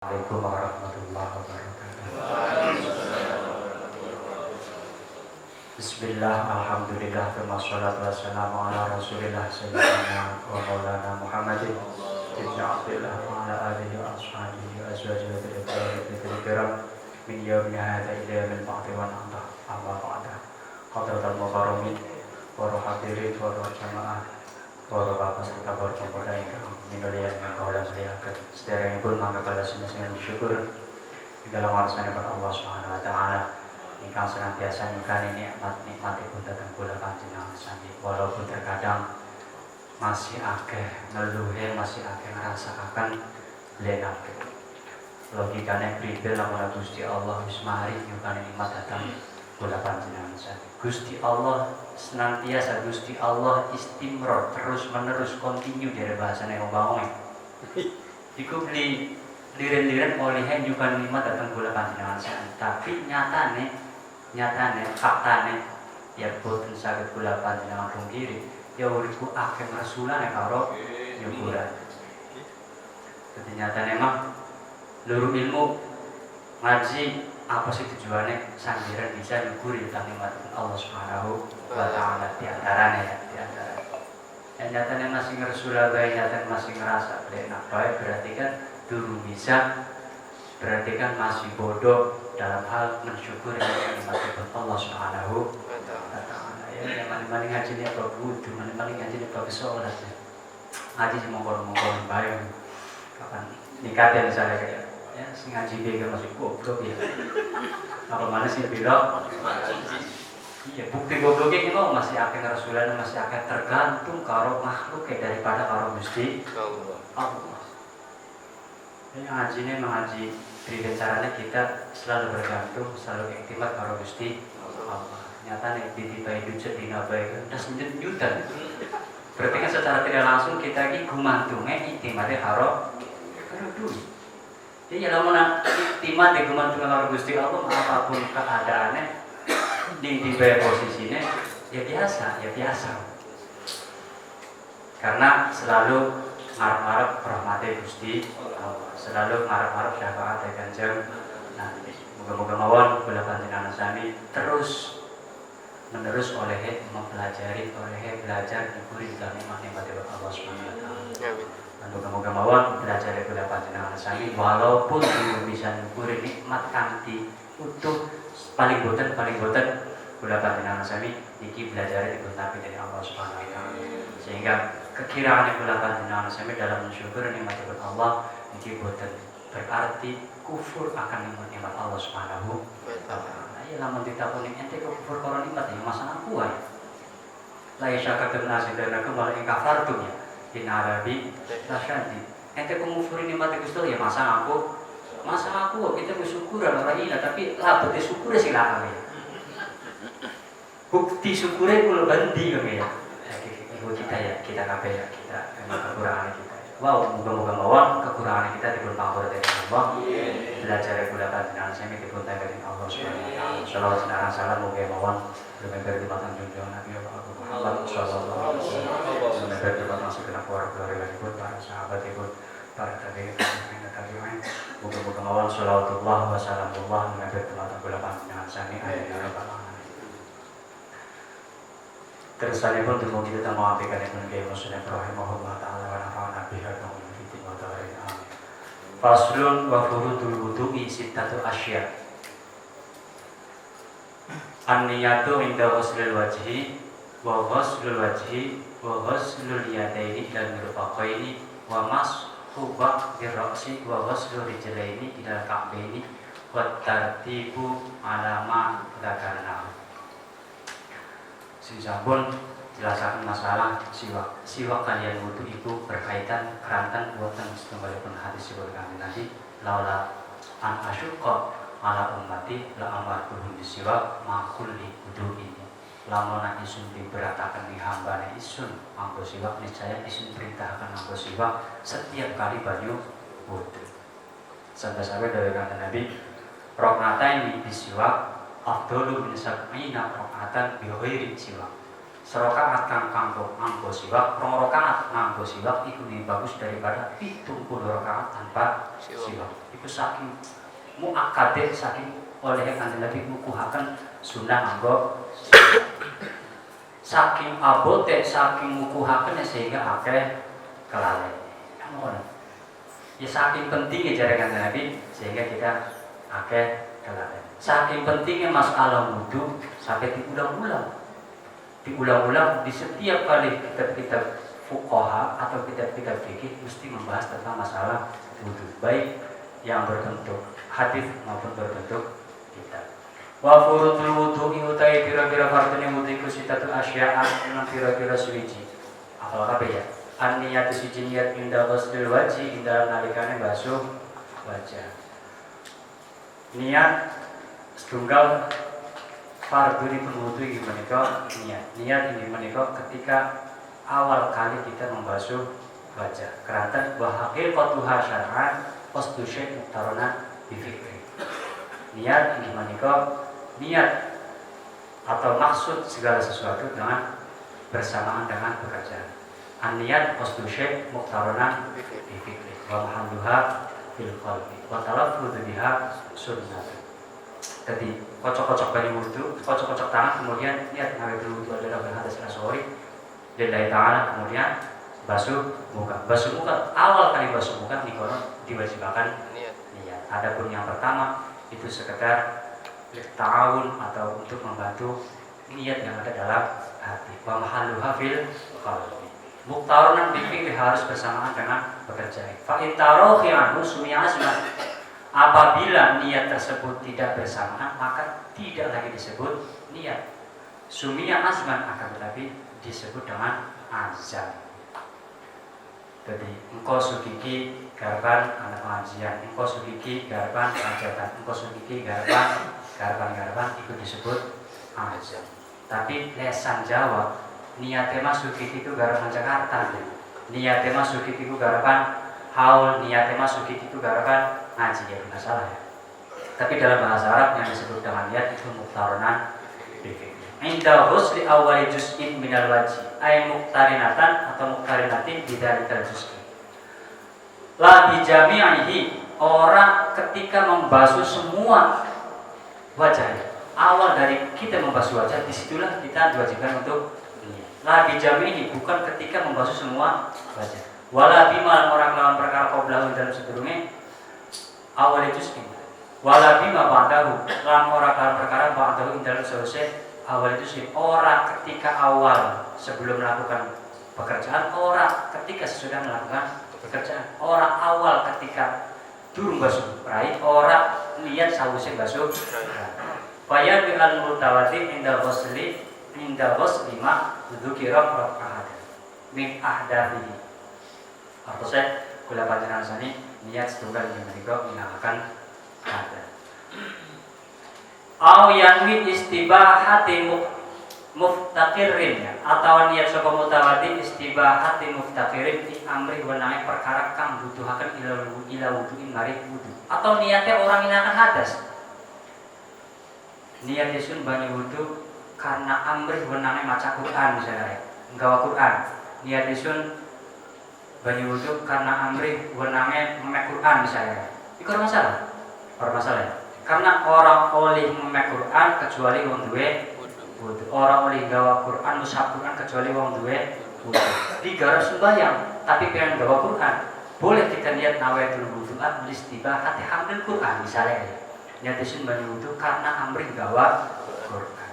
Assalamualaikum warahmatullahi wabarakatuh. Bismillah, alhamdulillah, wassalatu wassalamu ala rasulillah sayyidina wa maulana Muhammadin ibn Abdillah wa ala alihi wa ashabihi wa azwajihi wa dhurriyyatihi kiram min yawmi hadha ila yawmil ba'thi wa na'ta amma ba'da. Hadratul mukarramin wa hadirin wa jamaah wa bapak serta para ingkang minulya yang kaulah sediakan sedherek pun mangga pada dengan bersyukur di dalam warsane kepada Allah Subhanahu wa taala ingkang senantiasa nyukani nikmatipun dhateng kula panjenengan sami walaupun terkadang masih akeh ngeluhe masih akeh ngrasakaken lenake logikane pribe lamun Gusti Allah wis mari nyukani nikmat dhateng kula panjenengan sami Gusti Allah senantiasa Gusti Allah istimror terus menerus continue dari bahasanya yang bangun iku beli liren-liren olihen juga nikmat datang gula panjenengan sami tapi nyatane faktane ya boten saged gula panjenengan pungkiri ya uripku akeh rasulane karo nyukuran jadi nyatane mah luru ilmu ngaji apa sih tujuannya sandiran bisa nyukuri tentang nikmat Allah Subhanahu wa ta'ala diantaranya yang nyatanya masih ngerasulah baik nyatanya masih ngerasa enak baik berarti kan dulu bisa berarti kan masih bodoh dalam hal mensyukuri nikmat Allah Subhanahu wa ta'ala ya maling-maling ngaji ini apa butuh maling-maling ngaji ini apa kesolat ngaji sih mongkol-mongkol baik kapan nikahnya misalnya kayak ya sing ngaji dia masih goblok ya apa mana sih bilang iya bukti gobloknya ini masih akeh rasulan masih akeh tergantung karo makhluk daripada karo Gusti Allah ini ngaji ini mengaji dari caranya kita selalu bergantung selalu iktimat karo Gusti Allah nyatanya ditibai dujet dina baik udah semenjut-menjutan berarti kan secara tidak langsung kita ini gumantungnya iktimatnya karo duit. Jadi kalau nak iktimat di kemantungan orang Gusti Allah apapun keadaannya di posisinya ya biasa. Karena selalu ngarep-ngarep rahmati Gusti Allah, selalu ngarep-ngarep syafaat Kanjeng Nabi. Moga-moga mawon kula panjenengan sami terus menerus oleh mempelajari belajar nyukuri nikmat-nikmat Allah Subhanahu wa taala. Moga-moga mawon belajar kula panjenengan sami walaupun belum bisa nyukuri nikmat kanthi utuh paling boten kula panjenengan sami iki belajar dipun tapi dari Allah Subhanahu wa taala sehingga kekiraan kula panjenengan sami dalam mensyukuri nikmat Allah iki boten berarti kufur akan nikmat Allah Subhanahu wa taala. Ya lamun ditakoni ente kufur karo nikmat ya masalah kuwi. La yasyakatum nasidanakum wal inkafartum ya. Di Arabi, Rasyadi. Ente kemufuri nikmat Gusti ya masa aku kita bersyukur orang ini tapi lah bukti syukur sih lah ya. Bukti syukurnya kalau bandi kami ya. Ibu kita kabeh ya kita memang kekurangan kita. Wow, moga-moga mawon kekurangan kita dipun pangapura dari Allah. Belajar kula panjenengan sami dipun dari Allah Subhanahu wa taala. Shalawat dan salam muga mawon lumantar di batang junjungan Nabi Muhammad sallallahu alaihi wasallam. Semoga kita masuk ke keluarga pun para sahabat pun para tabi'in tabi'in. Moga-moga mawon shalawatullah wa salamullah lumantar di batang kula panjenengan sami amin ya rabbal alamin. Terus tadi pun tunggu kita mau apikan yang mengenai Muslim rahimahullah ta'ala wa nafa'ana biha wa fitin wa ta'ala amin. Faslun wa furudul wudu'i sittatu asya. An-niyatu inda ghuslil wajhi wa ghuslul wajhi wa ghuslul yadaini ila mirfaqaini wa mashu ba'dir ra'si wa ghuslul rijlaini ila ka'baini wa tartibu ala ma dzakarna. Sampun jelasaken masalah siwak kalian wudu itu berkaitan kerantan buatan setunggalipun hadis sipun kami nanti laula an asyqa ala ummati la amartuhum bisiwak makulli wudu ini lamun isun diberatakan di hambane isun mangko siwak niscaya isun perintahkan mangko siwak setiap kali banyu wudu sampai dari kata Nabi roknata ini bisiwak afdalu min sab'ina rakaatan bi ghairi siwak. serokaat nganggo siwak, rong rakaat nganggo siwak iku lebih bagus daripada 70 rakaat tanpa siwak. Iku saking muakkade, saking oleh Kanjeng Nabi ngukuhaken sunah nganggo siwak. Saking abote, saking ngukuhaken sehingga akeh kelalen. Ya saking pentingnya jare Kanjeng Nabi sehingga kita akeh kelalen. Saking pentingnya masalah wudu sampai diulang-ulang di setiap kali kitab-kitab fuqaha atau kitab-kitab fikih mesti membahas tentang masalah wudu, baik yang berbentuk hadis maupun berbentuk kitab. Wa furudul wudu utai pira-pira fardune wudu iku sitatu asya'a lan pira-pira suwiji. Apal kabeh ya? An-niyatu siji niat inda ghuslil wajhi inda nalikane basuh wajah. Niat setunggal fardunipun wudu inggih menika niat. Niat inggih menika ketika awal kali kita membasuh wajah. Keranten wa haqiqatuha syar'an qasdu syai' muqtarana bi fikri. Niat inggih menika niat atau maksud segala sesuatu dengan bersamaan dengan pekerjaan. An-niyat qasdu syai' muqtarana bi fikri. Wa mahalluha fil qalbi. Wa talaffuz biha sunnah. Jadi kocok-kocok banyu wudu, kocok-kocok tangan, kemudian niat ngawi wudu adalah berhadas asori lillahi ta'ala, kemudian basuh muka. Basuh muka, awal kali basuh muka diwajibkan niat. Adapun yang pertama itu sekedar ta'awun atau untuk membantu niat yang ada dalam hati. Wa mahalluha fil qalbi. Muqtaronan bifikri harus bersamaan dengan pekerjaan. Fa in tarohi anhu sumi'a azman. Apabila niat tersebut tidak bersamaan, maka tidak lagi disebut niat. Sumiya azman, akan tetapi disebut dengan azam. Jadi engkau sugiki garban anak pengajian, engkau sugiki garban hajatan, engkau sugiki garban itu disebut azam. Tapi lesan Jawa, niatnya masuk itu garban Jakarta, niatnya masuk itu garban haul, niatnya masuk itu garban ngaji, ya tidak salah ya. Tapi dalam bahasa Arab yang disebut dengan niat itu muqtaronan bifikri. Inda ghusli awwali juz'in minal wajhi ay muqtarinatan atau muqtarinatin bidzalikal juz'i. La bijami'ihi, orang ketika membasuh semua wajah. Awal dari kita membasuh wajah, disitulah kita diwajibkan untuk niat. La bijami'ihi, bukan ketika membasuh semua wajah. Wala bima, orang lawan perkara qablahu dalam sebelumnya awal juz'in. Wala bima ba'dahu, lan ora kalan perkara ba'dahu dalam selesai awal juz'in. Ora ketika awal sebelum melakukan pekerjaan, ora ketika sesudah melakukan pekerjaan. Ora awal ketika durung basuh rai, ora niat sawise basuh rai. Faya bi al-mutawati inda ghusli ma dzukira raqahat min ahdathi. Atau saya kula panjenengan sani niat setunggal yang menika minangkan ada. Au yanwi istibahati muftaqirin, atau niat saka mutawati istibahati muftaqirin fi amri wa nahi perkara kang butuhaken ila wudu'in mari wudu. Atau niatnya orang minangkan hadas. Niat isun banyu wudu karena amri wa nahi maca Quran misalnya, nggawa Quran. Niat isun banyu wudu karena amri wenange memek Quran misalnya. Iku ora masalah. Ora masalah. Karena orang oleh memek Quran kecuali wong duwe wudu. Orang oleh gawa Quran mushaf Quran kecuali wong duwe wudu. Digarap sembahyang tapi pengen gawa Quran. Boleh kita niat nawaitul wudu'at listibahati hamil Quran misalnya. Niat isun banyu wudu karena amri gawa Quran.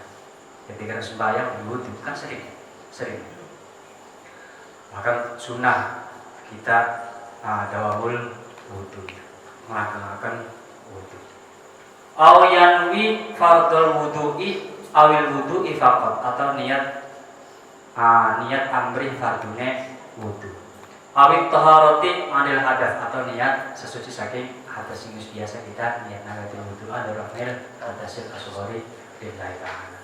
Ketika sembahyang wudu kan sering. Maka sunnah kita dawamul wudu, melaksanakan wudu. Aw yanwi fardul wudu'i awil wudu'i faqat, atau niat amri fardune wudu. Awit taharati anil hadas, atau niat sesuci saking hadas sing biasa kita niat nawaitul wudu al-rahmil hadasil asghari lillahi ta'ala.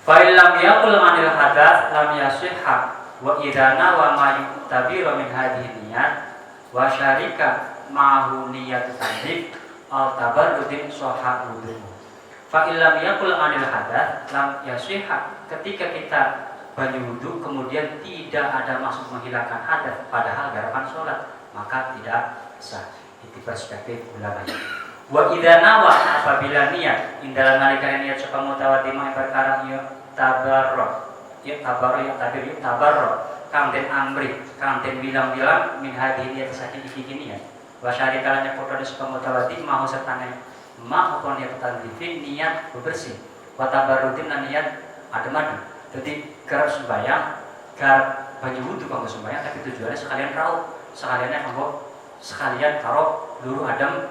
Fa illam yaqul anil hadas lam yasihha wa idana wa ma yuktabiru min hadhihi niyat wa syarika ma'hu niyatu tanzih al tabarrudin sahha wudu. Fa illam yaqul anil hadath lam yasihha ketika kita banyu wudu kemudian tidak ada maksud menghilangkan hadas padahal garapan sholat, maka tidak sah. Itu perspektif ulama. Wa idza nawa, apabila niat indalan nalikane niat sapa mutawaddi mah perkara ieu tabarruk. Ya tabarruk ya tabir ya tabarruk. Kang den amri, kang den bilang-bilang min hadhihi niat saking iki niat. Wa syarikalanya padha sapa mutawaddi mau sertane ma apa niat tandifin niat bebersih. Wa tabarrukin niat adem-adem. Jadi garap sembahyang, garap banyu wudu kanggo sembahyang, tapi tujuannya sekalian rauh, sekalian karo luru adem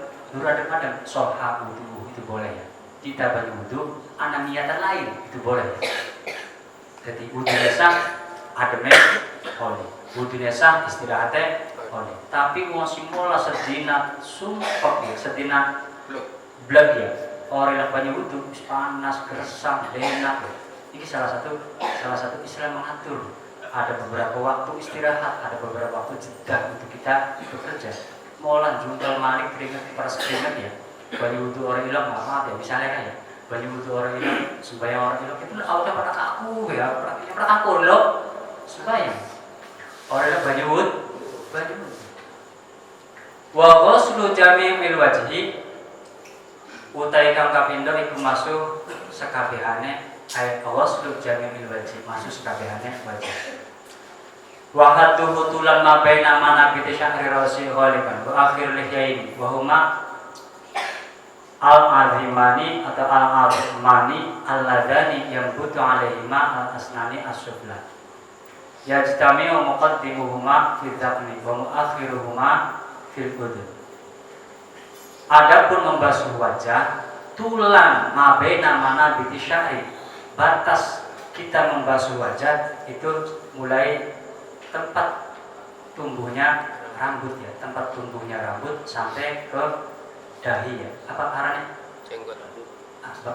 soha wudu itu boleh ya. Kita banyu wudu, ana niatan lain itu boleh. Jadi wudunya sah, ademnya boleh. Wudunya sah, istirahatnya boleh. Tapi mau simbola sedina sumpek ya, sedina blek ya. Orang yang banyu wudu panas, gersang, enak. Ya. Ini salah satu Islam mengatur. Ada beberapa waktu istirahat, ada beberapa waktu jeda untuk kita bekerja. Molan juntal malik keringat paras keringat ya. Banyu wudu orang hilang maaf ya, misalnya kan ya. Banyu wudu orang hilang, sembahyang orang hilang itu auto pada kaku ya, praktiknya pada kaku loh. Sembahyang. Orang hilang banyu wudu. Wa ghuslu jami'il wajhi utai kang kapindo iku masuk sekabehane ayat ghuslu jami'il wajhi masuk sekabehane wajah. Wa haddu hutulan ma baina manabiti syahri rasi ghaliban wa akhir lihyaini wa huma al-azimani atau al-azimani al-ladani yang butuh alaihima al-asnani as-sufla yajtami'u muqaddimuhuma fi dhaqni wa muakhiruhuma fil udhun. Adapun membasuh wajah tulang mabena manabiti syahri, batas kita membasuh wajah itu mulai tempat tumbuhnya rambut ya, tempat tumbuhnya rambut sampai ke dahi ya. Apa arahnya? Jenggot.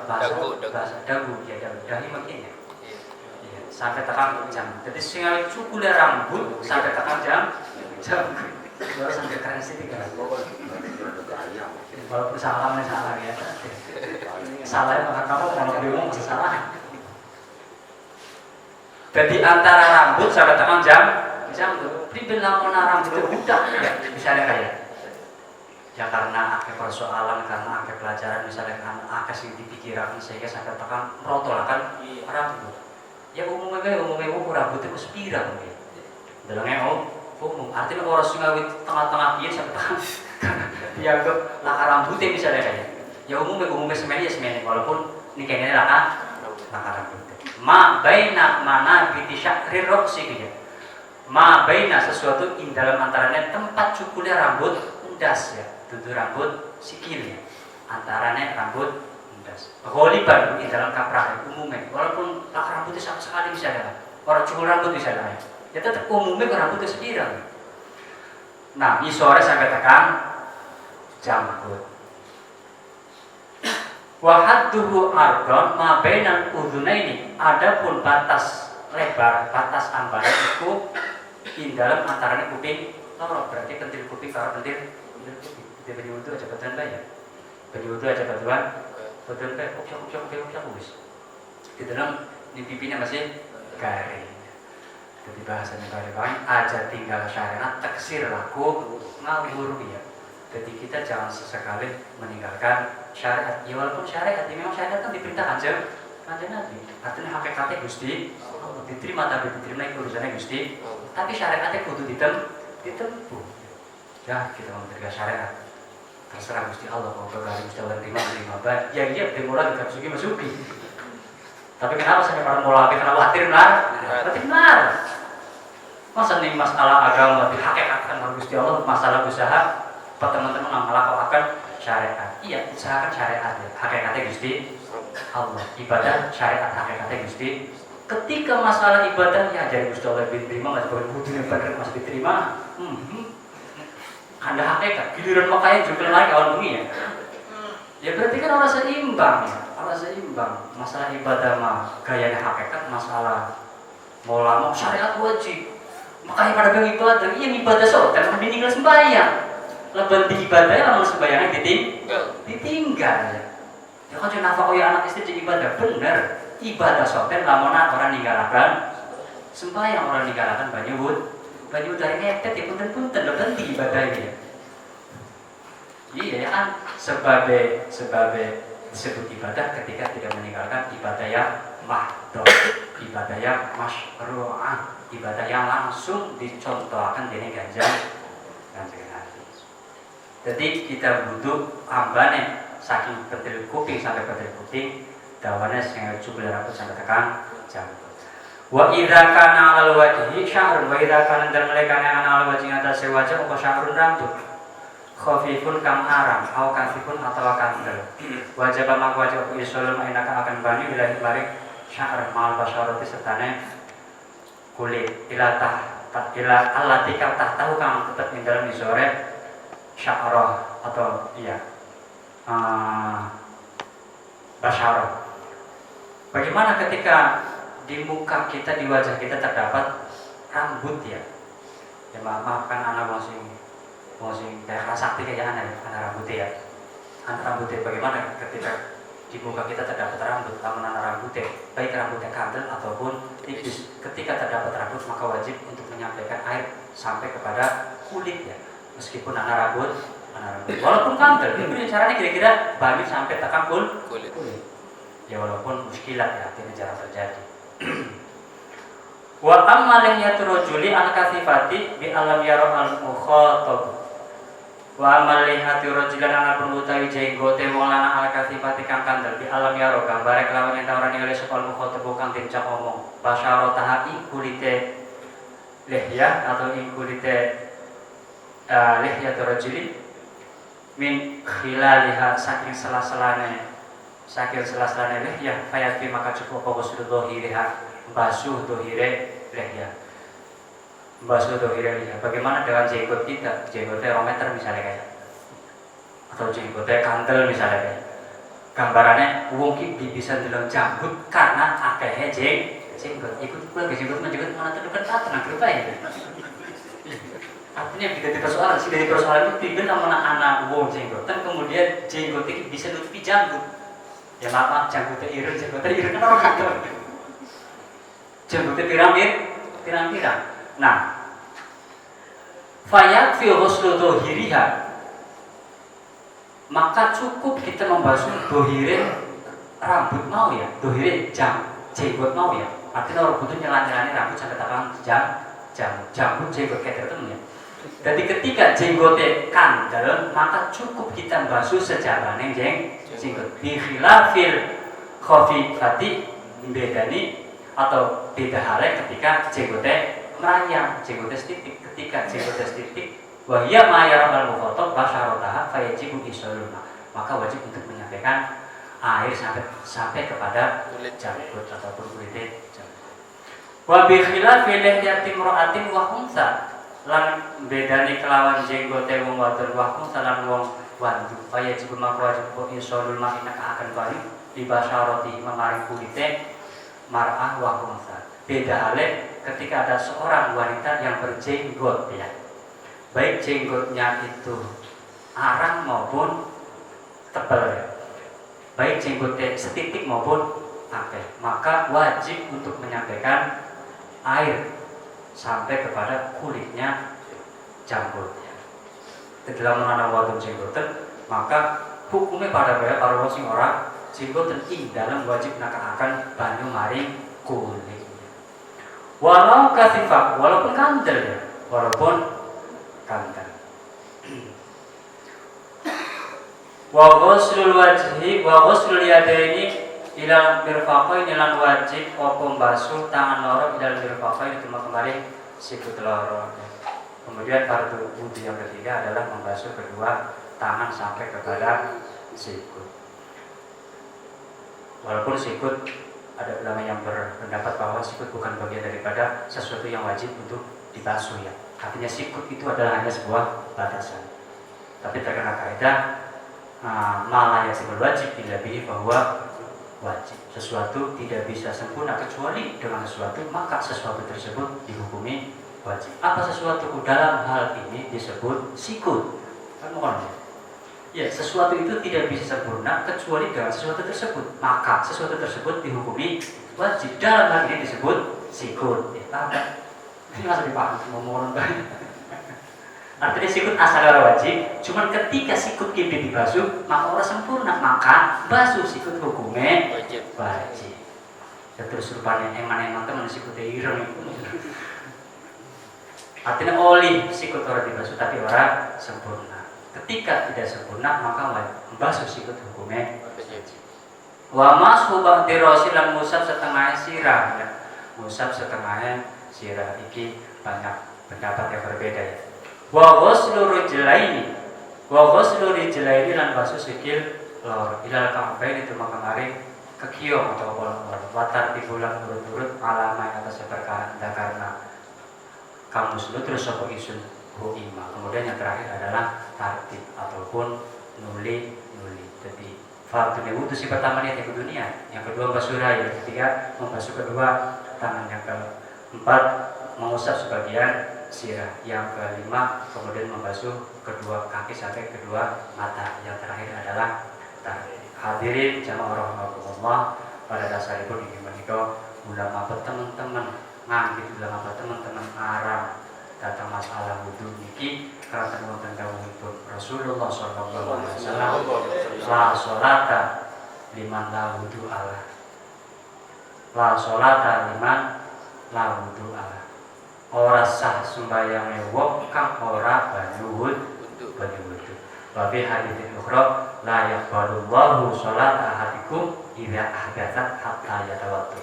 Bahasa dagu ya, dahi mungkin ya. Iya. Sampai tekan jam. Jadi sehingga cukule rambut sampai tekan jam. Baru sampai keren sih kan. Walaupun salah ya. Salah itu karena kamu kalau bingung masih salah. Jadi antara rambut sampai tekan jam dibilang rambut itu budak ya, misalnya kayak ya karena akhir persoalan, karena akhir pelajaran misalnya kan akhir sing dipikirkan sehingga sampai tekan rotol kan rambut ya umumnya rambut itu sepira mungkin dalamnya umum artinya orang singawit tengah-tengah dia sampai tekan dianggap laka rambutnya misalnya kayak ya umumnya semeni walaupun ini kayaknya laka rambut ma baina mana biti syahri roksi gitu. Ma baina sesuatu in dalam antaranya tempat cukulnya rambut endas ya, tutur rambut sikil ya. Antaranya rambut endas. Ghaliban di dalam kaprah umumnya walaupun laka rambutnya sama sekali misalnya. Orang cukul rambut misalnya. Ya tetap umumnya rambutnya sendiri. Nah, ini sore sampai tekan janggut. Wahadduhu ardon ma bainal udhunaini. Adapun batas lebar, batas ambane itu di dalam antaranya kuping loro, berarti kentil kuping karo kentil kuping. Di banyu wudu aja badan ya. Banyu wudu aja badan wis. Di dalam di pipinya masih garing. Jadi bahasanya garing aja tinggal syariat taksir laku ngawur ya. Jadi kita jangan sesekali meninggalkan syariat. Ya walaupun syariat, ya memang syariat kan diperintahkan aja Nabi. Artinya hakikatnya Gusti diterima tapi diterima itu urusannya Gusti. Tapi syariatnya kudu ditempuh. Ya kita mengerti syariat. Terserah Gusti Allah mau berkali Gusti Allah terima baik. Ya iya dimulai dengan masuki. Tapi kenapa sampai para mulai kenapa khawatir benar? Masa nih masalah agama dihakikatkan oleh Gusti Allah, masalah usaha teman-teman melakukan syariat. Iya, usahakan syariat ya. Hakikatnya Gusti Allah. Ibadah syariat hakikatnya Gusti. Ketika masalah ibadah ya jadi Gusti Allah diterima, masih boleh wujudnya benar masih diterima. Anda hakikat. Giliran makanya juga lagi kawan bunyi ya. Ya berarti kan orang seimbang ya. Orang seimbang. Masalah ibadah mah gayanya hakikat, masalah mau syariat wajib. Makanya pada bilang ibadah, iya ibadah sholat, mending tinggal sembahyang. Leban di ibadahnya langsung sembahyangnya ditinggal ya. Ya kan nafkah ya anak istri jadi ibadah bener. ibadah soten lamun orang ninggalakan sembahyang, orang ninggalakan banyu dari ngepet ya punten-punten lho penting ibadah ini. Iya kan sebagai disebut ibadah ketika tidak meninggalkan ibadah yang mahdhur, ibadah yang masyru'ah, ibadah yang langsung dicontohkan dengan ganjaran Nabi. Jadi kita butuh ambane saking petil kuping sampai petil kuping, dawane sing jumlah rambut sampai tekan jam. Wa idza kana 'alal wajhi syahrun, wa idza kana dalmalekane ana 'alal wajhi atase wajah apa syahrun rambut. Khafifun kang aram, au kasifun atau kandel. Wajib mak wajib isolul mainaka akan bani bila maring syahr mal basyarati sertane kulit ila allati kang tahu kang tetep ing dalem isore sya'rah atau iya basyarah. Bagaimana ketika di muka kita, di wajah kita terdapat rambut ya? Ya maafkan anak wong kayak sakti kayak anak rambutnya ya. Anak rambutnya bagaimana ketika di muka kita terdapat rambut, namun anak rambutnya baik rambutnya kandel ataupun tipis. Ketika terdapat rambut maka wajib untuk menyampaikan air sampai kepada kulit ya. Meskipun anak rambut walaupun kandel, itu caranya kira-kira banyak sampai tekan kulit. Ya walaupun muskilat ya, artinya jarang terjadi. Wa amma lihyatu rajuli al-kasifati bi alam yara al-mukhatab. Wa amma lihyatu rajulan al utawi jenggote wong lanang al-kasifati kang kandel bi alam yara gambare kelawan yen ora ningali sapa al-mukhatab kang dincak omong. Basyarataha ing kulite lihya atau ing kulite lihyatu rajuli min khilaliha saking sela-selane lihya fayati maka cukup apa sudah dohiriha basuh dohire lihya. Bagaimana dengan jenggot kita? Jenggotnya 2 meter misalnya kayak, atau jenggotnya kantel misalnya kayak. Gambarannya wong ki bisa ndelok janggut karena akehe jenggot. Ikut pula ke jenggot mana terdekat tenang terbaik. Artinya tidak dipersoalan, dari persoalan itu tiba sama anak wong jenggotan, kemudian jenggot itu bisa nutupi janggut. Ya maaf, janggutnya ireng kan orang kantor. Janggutnya pirang-pirang. Nah, fayak fi ghuslu dohiriha, maka cukup kita membasuh dohire rambut mau ya, dohire jenggot mau ya. Artinya orang butuh nyelan-nyelani rambut sampai tekan janggut jenggot kayak tertentu ya. Jadi ketika jenggotnya kandel, maka cukup kita basuh sejabaning jenggot. Bi khilafil khafifati bedani atau beda halnya ketika jenggotnya merayang, jenggotnya setitik. Ketika jenggotnya setitik, wa hiya ma yara al-mukhatab basyarataha fayajibu isoluna, maka wajib untuk menyampaikan air sampai kepada janggut ataupun kulitnya janggut. Wa bi khilafil lihyati imra'atin wa unsa, lan bedane kelawan jenggote wong wadon wa unsa lan wong wandu fayajibu maka wajib isolul ma'ina akan bali di basyarati memaring kulitnya mar'ah wa unsa. Beda halnya ketika ada seorang wanita yang berjenggot ya, baik jenggotnya itu arang maupun tebal ya, baik jenggotnya setitik maupun akeh, maka wajib untuk menyampaikan air sampai kepada kulitnya janggutnya. Dalam menanam wadon jenggotan, maka hukumnya pada para sing ora jenggotan ing dalam wajib akan banyu maring kulit. Walau kasifah, walaupun kandel ya, Wa ghuslul wajhi wa ghuslul yadaini ilal mirfaqaini lan wajib apa basuh tangan loro ilal mirfaqaini cuma kemarin sikut loro. Kemudian fardu wudu yang ketiga adalah membasuh kedua tangan sampai kepada sikut. Walaupun sikut ada ulama yang berpendapat bahwa sikut bukan bagian daripada sesuatu yang wajib untuk dibasuh ya. Artinya sikut itu adalah hanya sebuah batasan. Tapi terkena kaidah malah yang sebut wajib tidak pilih bahwa wajib. Sesuatu tidak bisa sempurna kecuali dengan sesuatu, maka sesuatu tersebut dihukumi wajib. Apa sesuatu dalam hal ini disebut sikut? Kan mohon ya. Ya, sesuatu itu tidak bisa sempurna kecuali dengan sesuatu tersebut. Maka sesuatu tersebut dihukumi wajib. Dalam hal ini disebut sikut. Ya, paham kan? Ini masih dipaham ngomong orang. Artinya sikut asal wajib. Cuman ketika sikut kini dibasuh, maka orang sempurna. Maka basuh sikut hukumnya wajib. Ya, terus rupanya eman-eman teman sikutnya ireng. Artinya oli sikut orang dibasuh tapi orang sempurna. Ketika tidak sempurna maka membasuh sikut hukumnya. Wa mashu ba'di rasilan musab setengah sirah ya. Musab setengah sirah iki banyak pendapat yang berbeda ya. Wa ghuslu rijlaini lan basuh sikil lor ilal ka'bain itu mengenari ke kiong atau kolor watar dibulang turut-turut alamai atas perkara karena kamu selalu terus apa isun hu'ima. Kemudian yang terakhir adalah tartib ataupun nuli. Jadi fardunya wudhu si pertama niat yang dunia, yang kedua membasuh yang ketiga membasuh kedua tangan, yang keempat mengusap sebagian sirah, yang kelima kemudian membasuh kedua kaki sampai kedua mata, yang terakhir adalah tartib. Hadirin jamaah rahimakumullah, pada dasar itu ingin menikah ulama teman-teman ngambil ulama teman-teman arang datang masalah wudhu niki karena teman-teman dahulu Rasulullah sallallahu alaihi wasallam la sholata liman la wudhu ala, la sholata liman la wudhu ala. Ora sah sembayange wong kang ora banyu wudhu. Babi hadits ukhra la yaqbalullahu sholata ahadikum idza ahdatsa hatta yatawaddu.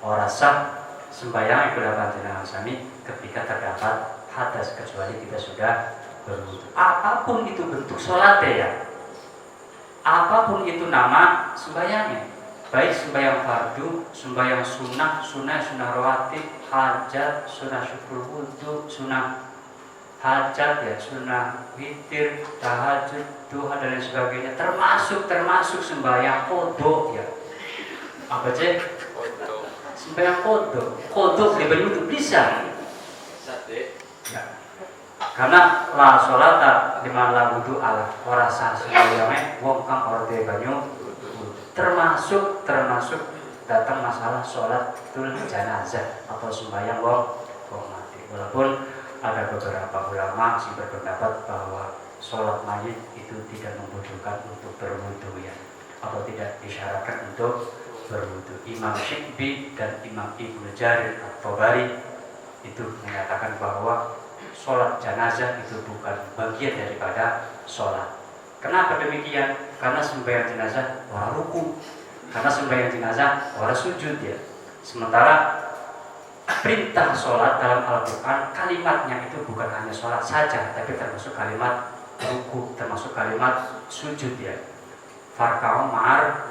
Ora sah sembahyang itu dapat jenengan sami ketika terdapat hadas kecuali kita sudah berwudu. Apapun itu bentuk sholatnya ya, apapun itu nama sembahyangnya, baik sembahyang fardu, sembahyang sunnah rawatib, hajat, sunnah syukur wudu, sunnah hajat ya, sunnah witir, tahajud, duha dan lain sebagainya, termasuk sembahyang qodho ya. Apa sih? Sembahyang qodho di wudu bisa. Ya. Karena la sholata liman la wudu ala, ora sah sembahyangnya wong kang ora duwe banyu. Termasuk datang masalah sholatul janazah atau sembahyang wong mati. Walaupun ada beberapa ulama yang berpendapat bahwa sholat mayit itu tidak membutuhkan untuk berwudu ya, atau tidak disyaratkan untuk berwudu. Imam Syikbi dan Imam Ibnu Jarir at-Tabari itu menyatakan bahwa sholat jenazah itu bukan bagian daripada sholat. Kenapa demikian? Karena sembahyang jenazah orang ruku, karena sembahyang jenazah orang sujud ya. Sementara perintah sholat dalam Al-Quran kalimatnya itu bukan hanya sholat saja, tapi termasuk kalimat ruku, termasuk kalimat sujud ya. Farka'u ma'ar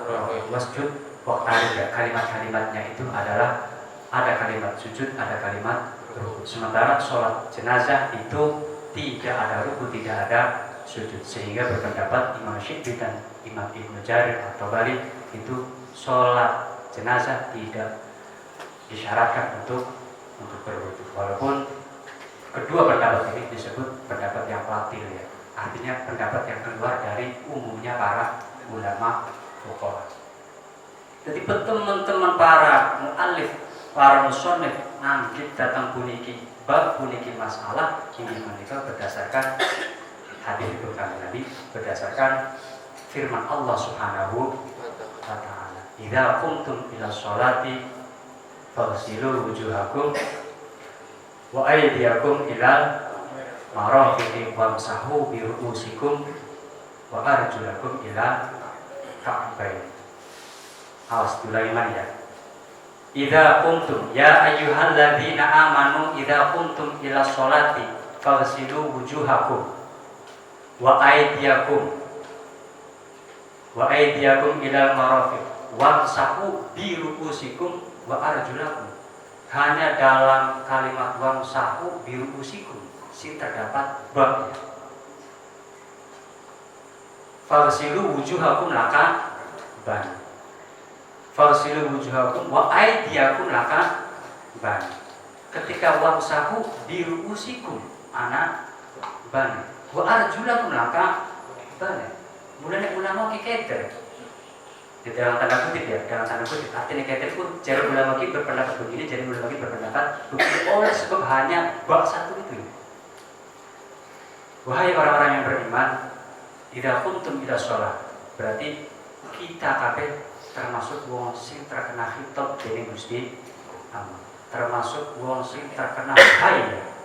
wasjud waqtarib ya. Kalimat-kalimatnya itu adalah ada kalimat sujud, ada kalimat ruku. Sementara sholat jenazah itu tidak ada ruku, tidak ada sujud. Sehingga berpendapat Imam Syikbi dan Imam Ibnu Jarir atau Bali itu sholat jenazah tidak disyaratkan untuk berwudu. Walaupun kedua pendapat ini disebut pendapat yang batil ya. Artinya pendapat yang keluar dari umumnya para ulama fuqaha. Jadi teman-teman para mu'allif, para musannif nangkit datang puniki bab puniki masalah ini menikah berdasarkan hadis itu kami Nabi, berdasarkan firman Allah Subhanahu wa taala. Idza qumtum ila sholati faghsilu wujuhakum wa aydiyakum ilal marafiqi wamsahu bi ru'usikum wa arjulakum ila ka'bayn. Awas Sulaiman ya. Idza qumtum ya ayyuhalladzina amanu idza qumtum ila sholati faghsilu wujuhakum wa aydiyakum ilal marafiq wamsahu bi ru'usikum wa arjulakum. Hanya dalam kalimat wamsahu bi ru'usikum si terdapat bab. Faghsilu wujuhakum laka ban. Faghsilu wujuhakum wa aydiyakum laka ban. Ketika wamsahu bi ru'usikum ana ban. Wa arjulakum laka ban. ulama ki keder. Di dalam tanda kutip ya, dalam tanda kutip artinya keder pun jari ulama ki berpendapat begini, jari ulama ki berpendapat begini oleh sebab hanya bab satu itu. Wahai orang-orang yang beriman, idza kuntum ila shalah, berarti kita kabeh termasuk wong sing terkena khitab dening Gusti Allah. Termasuk wong sing terkena bahaya.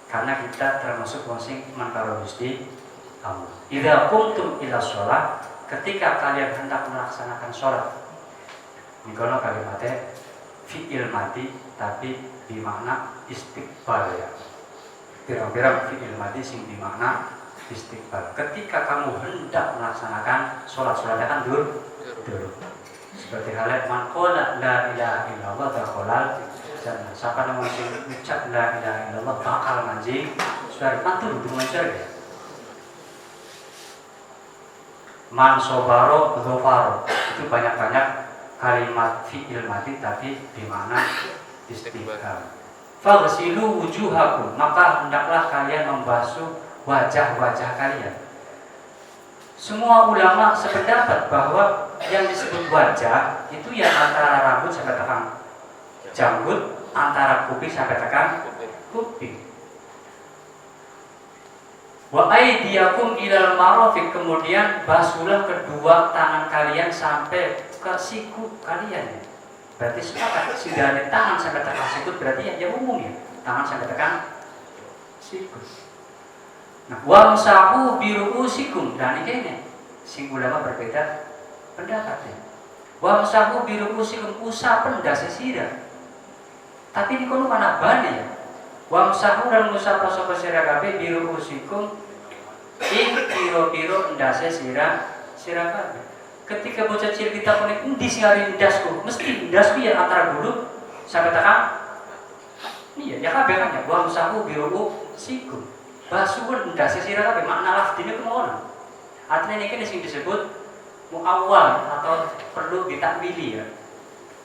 Karena kita termasuk wong sing mengkaro Gusti Allah. Idza kuntum ila shalah, ketika kalian hendak melaksanakan sholat. Mikono kalimatnya fi'il mati tapi bermakna istiqbal ya. Pirang-pirang fi'il mati sing bermakna istiqbal. Ketika kamu hendak melaksanakan sholatnya kan dulu. Seperti halnya man qala la ilaha illallah dakhala jannah. Siapa yang mengucap la ilaha illallah bakal manjing surga. Mantul untuk surga. Man sobaro dhofaro, itu banyak-banyak kalimat fi'il mati tapi dimana istiqbal. Faghsilu wujuhakum, maka hendaklah kalian membasuh wajah-wajah kalian. Semua ulama sependapat bahwa yang disebut wajah itu ya antara rambut sampai tekan janggut, antara kuping sampai tekan kuping. Wa aydiyakum ilal marafiq, kemudian basuhlah kedua tangan kalian sampai ke siku kalian. Berarti sepakat sidane tangan sampai tekan siku berarti ya umum ya, tangan sampai tekan siku. Nah, wamsahu biruusikum, dan ini sing ulama berbeda pendapatnya. Wamsahu biruusikum, usah pendase sirah. Tapi ini kono mana bane ya? Wamsahu dan musapa sapa sira kabeh biruusikum ing piro-piro ndase sira kabeh. Ketika bocah cilik ditakoni endi sing ari ndasku? Mesti ndasku ya antara bulu sampai tekan. Iya, ya kabeh kan ya wamsahu biruusikum. Basuhun ndase sira kabeh makna lafdine kemono. Artinya ini kan sing disebut muawwal atau perlu ditakwili ya.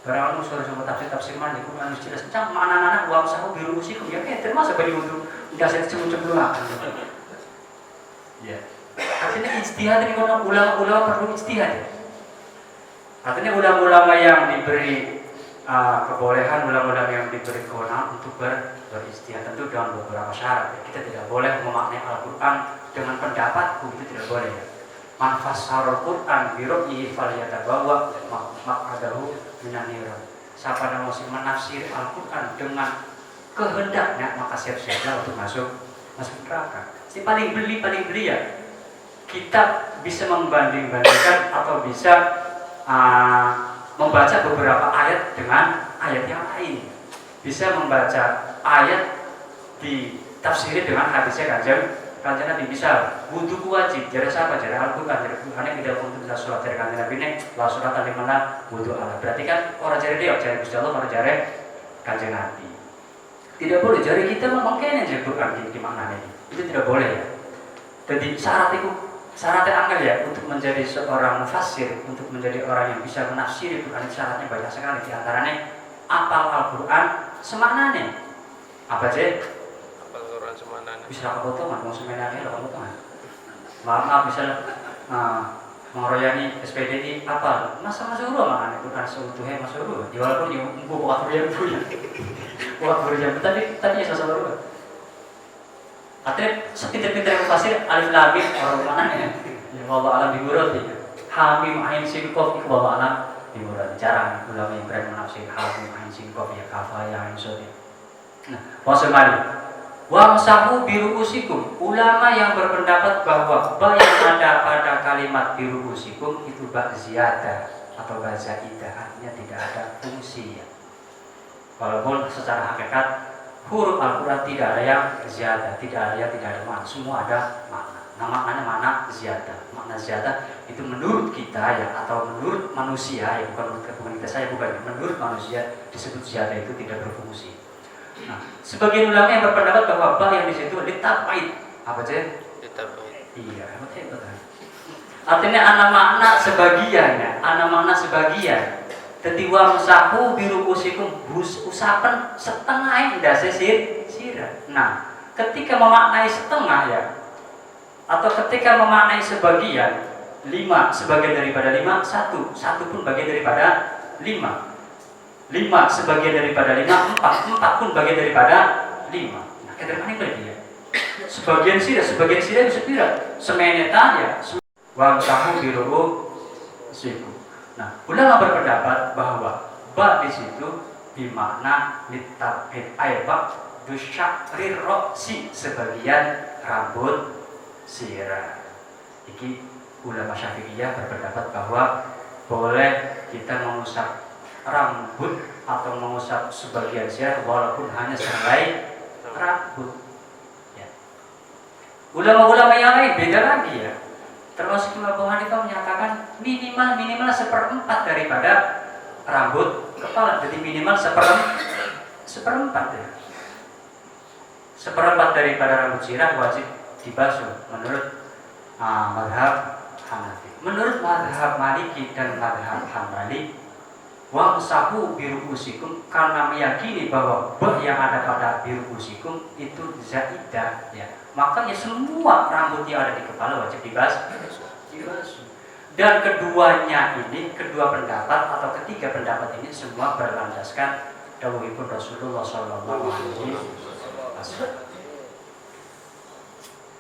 Barang suara tafsir mana itu harus jelas. Macam mana uang sahu biru usikum ya kayak termasuk bagi untuk dasar cemung-cemung. Ya. Artinya ijtihad ini kalau ulama-ulama perlu ijtihad. Artinya ulama-ulama yang diberi kebolehan, ulama-ulama yang diberi kewenangan untuk berijtihad tentu dengan beberapa syarat. Kita tidak boleh memaknai Al-Quran dengan pendapatku, itu tidak boleh ya. Man fassara Al-Quran bi ra'yihi falyatabawa maq'adahu minan nar. Siapa yang mau menafsir Al-Quran dengan kehendaknya maka siap-siaplah untuk masuk neraka. Si paling beli ya. Kita bisa membanding-bandingkan atau bisa membaca beberapa ayat dengan ayat yang lain. Bisa membaca ayat ditafsiri dengan hadisnya Kanjeng Nabi. Misal wudu wajib, jadi siapa? Jadi Al-Quran, jadi Quran tidak untuk bisa sholat. Jadi Kanjeng Nabi ini la sholat alimana wudu ala. Berarti kan orang jadi dia, jadi Gusti Allah, orang jadi Kanjeng Nabi. Tidak boleh, jadi kita memangkainya jadi Quran gimana ini? Itu tidak boleh ya. Jadi syaratnya angel ya untuk menjadi seorang mufassir, untuk menjadi orang yang bisa menafsiri Quran, syaratnya banyak sekali. Di antaranya apal Al-Quran semaknanya. Apa aja? Bisa kepotongan, mau semenanya lah kepotongan. Maaf bisa mengroyani SPDI apa? Masa suruh mana Quran seutuhnya suruh. Walaupun yang buat yang punya, buat yang tadi ya suruh. Artinya sepintar-pintar mufassir alif lam mim orang mana ya? Ya wallahu alam bimurad ya. Hamim ain sin qaf wallahu alam bimurad. Jarang ulama yang berani menafsir hamim ain sin qaf ya kafaya ain sod. Nah, maksudnya wamsahu biruusikum, ulama yang berpendapat bahwa ba yang ada pada kalimat biruusikum itu ba ziyadah atau ba zaidah, artinya tidak ada fungsi ya. Walaupun secara hakikat huruf Al-Quran tidak ada yang ziyadah, tidak ada makna, semua ada makna. Nah, maknanya mana ziyadah. Makna ziyadah itu menurut kita ya, atau menurut manusia ya, bukan menurut kita saya, bukan. Menurut manusia disebut ziyadah itu tidak berfungsi. Nah, sebagian ulama yang berpendapat bahwa ba yang di situ ditabait. Apa aja? Ditabait. Iya, betul. Artinya ana makna sebagian ya, ana makna sebagian. Dadi wamsahu biruusikum, usapen setengah ndase sirah. Nah, ketika memaknai setengah ya, atau ketika memaknai sebagian, 5 sebagian daripada 5, 1 pun bagian daripada 5. 5 sebagian daripada 5, 4 pun bagian daripada 5. Nah, kita mana berarti ya? Sebagian sida bisa tidak? Semeneta ya. Wamsahu biru'u siku. Nah, ulama berpendapat bahwa ba di situ bermakna litabid aiba dusyakrir roksi, sebagian rambut sirah. Iki ulama Syafi'iyah berpendapat bahwa boleh kita mengusap rambut atau mengusap sebagian sirah walaupun hanya sehelai rambut. Ya. Ulama-ulama yang lain beda lagi ya. Termasuk Imam Abu Hanifah menyatakan minimal 1/4 daripada rambut kepala. Jadi minimal 1/4 ya. 1/4 daripada rambut sirah wajib dibasuh menurut mazhab Hanafi. Menurut mazhab Maliki dan mazhab Hambali, wamsahu biru'usikum, karena meyakini bahwa bah yang ada pada biru'usikum itu zaidah ya. Makanya semua rambut yang ada di kepala wajib dibasuh. Dan keduanya ini, kedua pendapat atau ketiga pendapat ini semua berlandaskan dawuhipun Rasulullah sallallahu alaihi wasallam.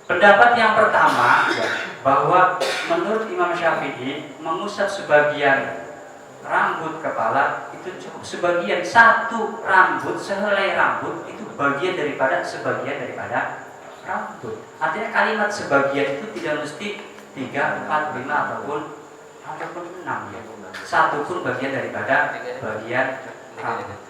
Pendapat yang pertama ya, bahwa menurut Imam Syafi'i mengusap sebagian rambut kepala itu cukup. Sebagian satu rambut, sehelai rambut itu bagian daripada sebagian daripada rambut. Artinya kalimat sebagian itu tidak mesti 3, 4, 5 ataupun 6 ya. Satu pun bagian daripada bagian rambut.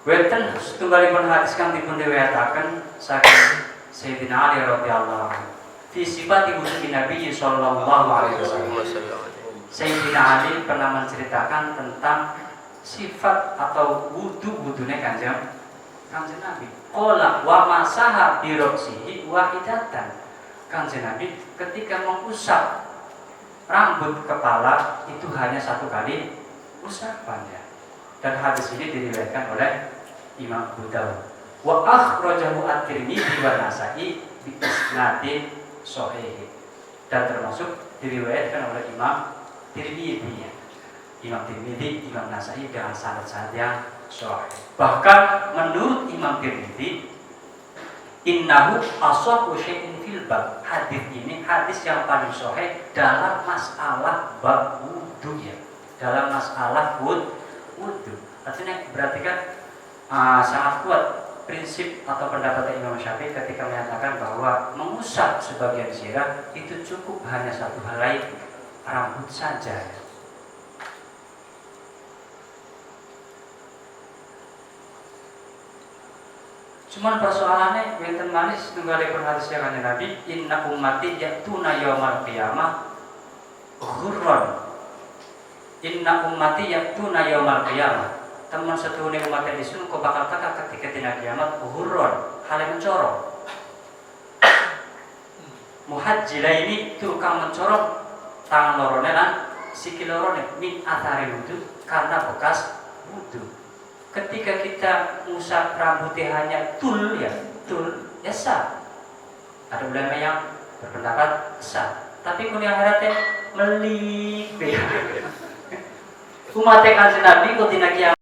Wonten setunggalipun hadis kang dipun riwayataken saking Sayyidina Ali radhiyallahu anhu fi sifati wudu'i Nabi sallallahu alaihi wasallam. Sayyidina Ali pernah menceritakan tentang sifat atau wudunya kanjeng Nabi. Qala wa masaha bi ra'sihi wahidatan. Kanjeng Nabi ketika mengusap rambut kepala itu hanya satu kali usapannya. Dan hadis ini diriwayatkan oleh Imam Abu Dawud. Wa akhrajahu at-Tirmidzi wa Nasa'i bi isnadin sahih. Dan termasuk diriwayatkan oleh Imam Tirmidzi. Imam Tirmidzi, Imam Nasa'i dengan sanad-sanad yang sahih. Bahkan menurut Imam Tirmidzi, innahu asahhu syai'in fil bab. Hadis ini hadis yang paling sahih dalam masalah bab wudu ya. Dalam masalah wudu. Artinya berarti kan sangat kuat prinsip atau pendapat Imam Syafi'i ketika menyatakan bahwa mengusap sebagian sirah itu cukup hanya satu helai rambut saja. Cuman persoalannya wonten manis tunggalipun hadis yang Nabi, inna ummati ya'tuna yaumal qiyamah ghurran. Inna ummati ya'tuna yaumal qiyamah. Teman setuhune umat Islam kau bakal taka ketika dina kiamat ghurran, hale mencorong. Muhajjila ini tukang mencorong tangan lorone lan sikil lorone min athari wudu, karena bekas wudu. Ketika kita ngusap rambutnya hanya tul ya sah. Ada ulama yang berpendapat sah. Tapi kun yang harate melik. Umat Kanjeng Nabi kok dina kiamat